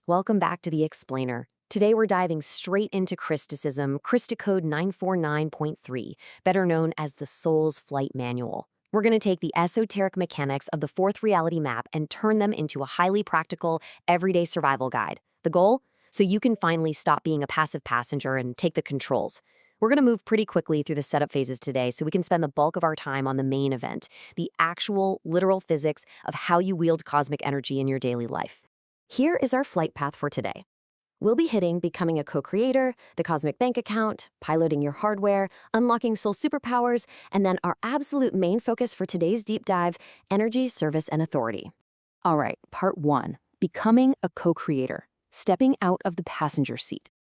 Welcome back to The Explainer. Today we're diving straight into Crysticism, Code 949.3, better known as the Soul's Flight Manual. We're going to take the esoteric mechanics of the fourth reality map and turn them into a highly practical, everyday survival guide. The goal? So you can finally stop being a passive passenger and take the controls. We're going to move pretty quickly through the setup phases today so we can spend the bulk of our time on the main event, the actual, literal physics of how you wield cosmic energy in your daily life. Here is our flight path for today. We'll be hitting becoming a co-creator, the cosmic bank account, piloting your hardware, unlocking soul superpowers, and then our absolute main focus for today's deep dive, energy, service, and authority. All right, part 1, becoming a co-creator, stepping out of the passenger seat.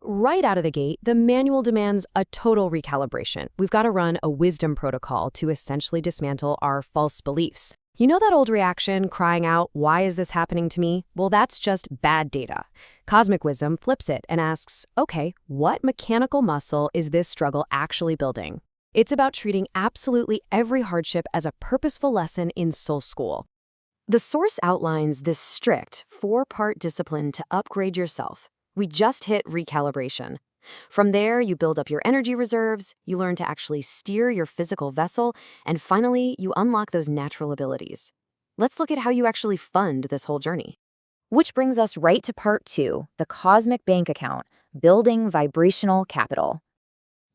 Right out of the gate, the manual demands a total recalibration. We've got to run a wisdom protocol to essentially dismantle our false beliefs. You know that old reaction, crying out, "Why is this happening to me?" Well, that's just bad data. Cosmic wisdom flips it and asks, okay, what mechanical muscle is this struggle actually building? It's about treating absolutely every hardship as a purposeful lesson in soul school. The source outlines this strict 4-part discipline to upgrade yourself. We just hit recalibration. From there, you build up your energy reserves, you learn to actually steer your physical vessel, and finally, you unlock those natural abilities. Let's look at how you actually fund this whole journey. Which brings us right to part 2, the cosmic bank account, building vibrational capital.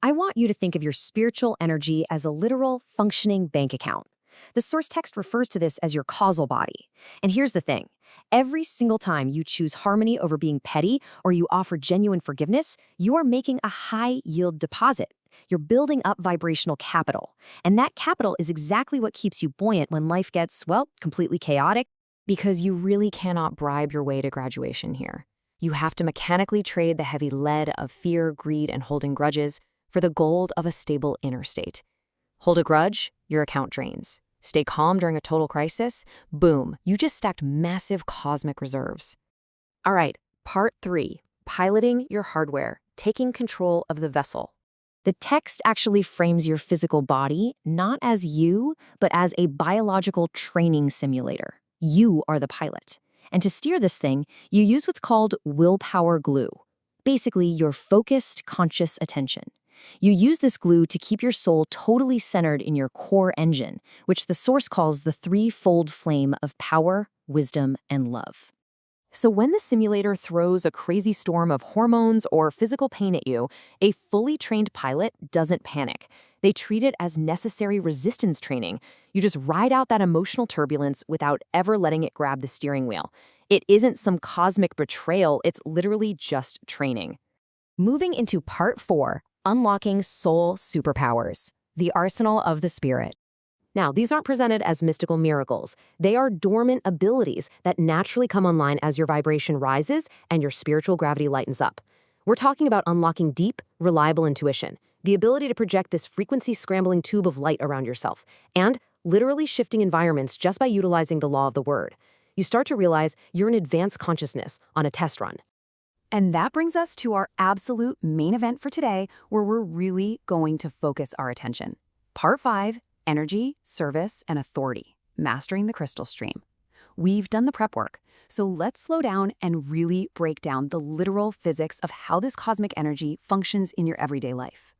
I want you to think of your spiritual energy as a literal, functioning bank account. The source text refers to this as your causal body. And here's the thing. Every single time you choose harmony over being petty or you offer genuine forgiveness, you are making a high-yield deposit. You're building up vibrational capital. And that capital is exactly what keeps you buoyant when life gets, well, completely chaotic, because you really cannot bribe your way to graduation here. You have to mechanically trade the heavy lead of fear, greed, and holding grudges for the gold of a stable inner state. Hold a grudge, your account drains. Stay calm during a total crisis, boom, you just stacked massive cosmic reserves. All right, part 3, piloting your hardware, taking control of the vessel. The text actually frames your physical body not as you, but as a biological training simulator. You are the pilot. And to steer this thing, you use what's called willpower glue. Basically, your focused, conscious attention. You use this glue to keep your soul totally centered in your core engine, which the source calls the threefold flame of power, wisdom, and love. So when the simulator throws a crazy storm of hormones or physical pain at you, a fully trained pilot doesn't panic. They treat it as necessary resistance training. You just ride out that emotional turbulence without ever letting it grab the steering wheel. It isn't some cosmic betrayal, it's literally just training. Moving into part 4, unlocking soul superpowers, the arsenal of the spirit. Now, these aren't presented as mystical miracles. They are dormant abilities that naturally come online as your vibration rises and your spiritual gravity lightens up. We're talking about unlocking deep, reliable intuition, the ability to project this frequency-scrambling tube of light around yourself, and literally shifting environments just by utilizing the law of the word. You start to realize you're an advanced consciousness on a test run. And that brings us to our absolute main event for today, where we're really going to focus our attention. Part 5, energy, service, and authority, mastering the crystal stream. We've done the prep work, so let's slow down and really break down the literal physics of how this cosmic energy functions in your everyday life.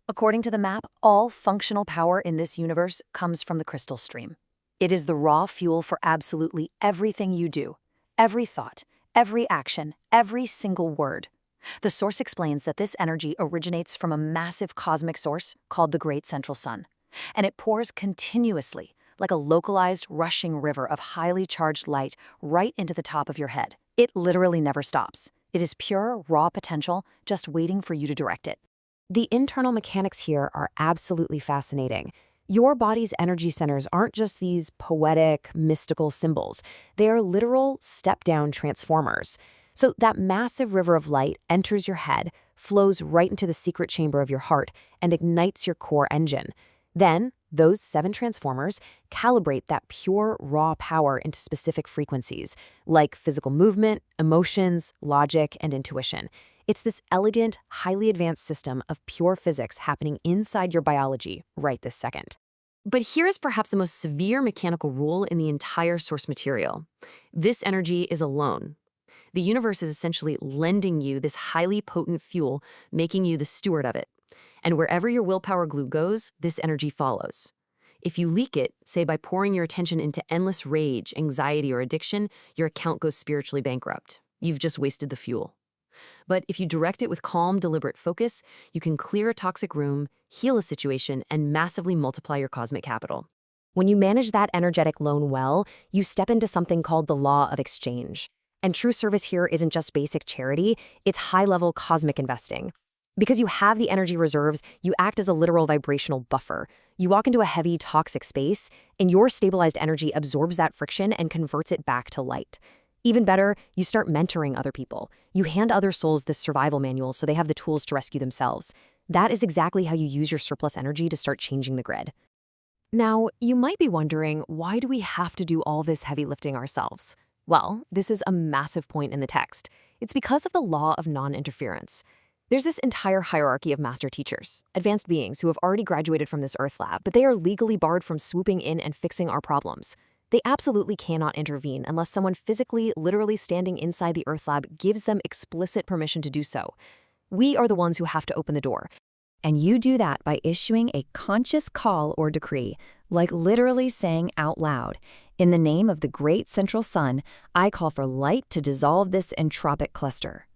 According to the map, all functional power in this universe comes from the crystal stream. It is the raw fuel for absolutely everything you do, every thought, every action, every single word. The source explains that this energy originates from a massive cosmic source called the Great Central Sun, and it pours continuously, like a localized, rushing river of highly charged light right into the top of your head. It literally never stops. It is pure, raw potential, just waiting for you to direct it. The internal mechanics here are absolutely fascinating. Your body's energy centers aren't just these poetic, mystical symbols. They are literal step-down transformers. So that massive river of light enters your head, flows right into the secret chamber of your heart, and ignites your core engine. Then, those 7 transformers calibrate that pure, raw power into specific frequencies, like physical movement, emotions, logic, and intuition. It's this elegant, highly advanced system of pure physics happening inside your biology right this second. But here is perhaps the most severe mechanical rule in the entire source material. This energy is alone. The universe is essentially lending you this highly potent fuel, making you the steward of it. And wherever your willpower glue goes, this energy follows. If you leak it, say by pouring your attention into endless rage, anxiety, or addiction, your account goes spiritually bankrupt. You've just wasted the fuel. But if you direct it with calm, deliberate focus, you can clear a toxic room, heal a situation, and massively multiply your cosmic capital. When you manage that energetic loan well, you step into something called the law of exchange. And true service here isn't just basic charity, it's high-level cosmic investing. Because you have the energy reserves, you act as a literal vibrational buffer. You walk into a heavy, toxic space, and your stabilized energy absorbs that friction and converts it back to light. Even better, you start mentoring other people. You hand other souls this survival manual so they have the tools to rescue themselves. That is exactly how you use your surplus energy to start changing the grid. Now, you might be wondering, why do we have to do all this heavy lifting ourselves? Well, this is a massive point in the text. It's because of the law of non-interference. There's this entire hierarchy of master teachers, advanced beings who have already graduated from this Earth lab, but they are legally barred from swooping in and fixing our problems. They absolutely cannot intervene unless someone physically, literally standing inside the Earth lab gives them explicit permission to do so. We are the ones who have to open the door. And you do that by issuing a conscious call or decree, like literally saying out loud, "In the name of the great central sun, I call for light to dissolve this entropic cluster."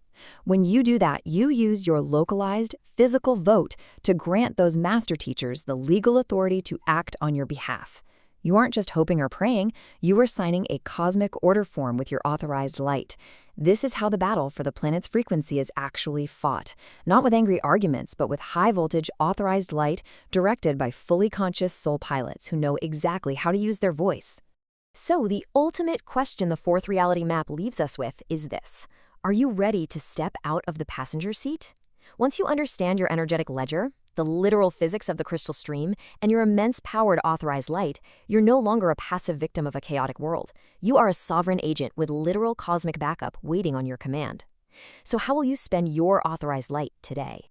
When you do that, you use your localized, physical vote to grant those master teachers the legal authority to act on your behalf. You aren't just hoping or praying, you are signing a cosmic order form with your authorized light. This is how the battle for the planet's frequency is actually fought. Not with angry arguments, but with high-voltage, authorized light directed by fully conscious soul pilots who know exactly how to use their voice. So the ultimate question the fourth reality map leaves us with is this. Are you ready to step out of the passenger seat? Once you understand your energetic ledger, the literal physics of the crystal stream, and your immense power to authorize light, you're no longer a passive victim of a chaotic world. You are a sovereign agent with literal cosmic backup waiting on your command. So how will you spend your authorized light today?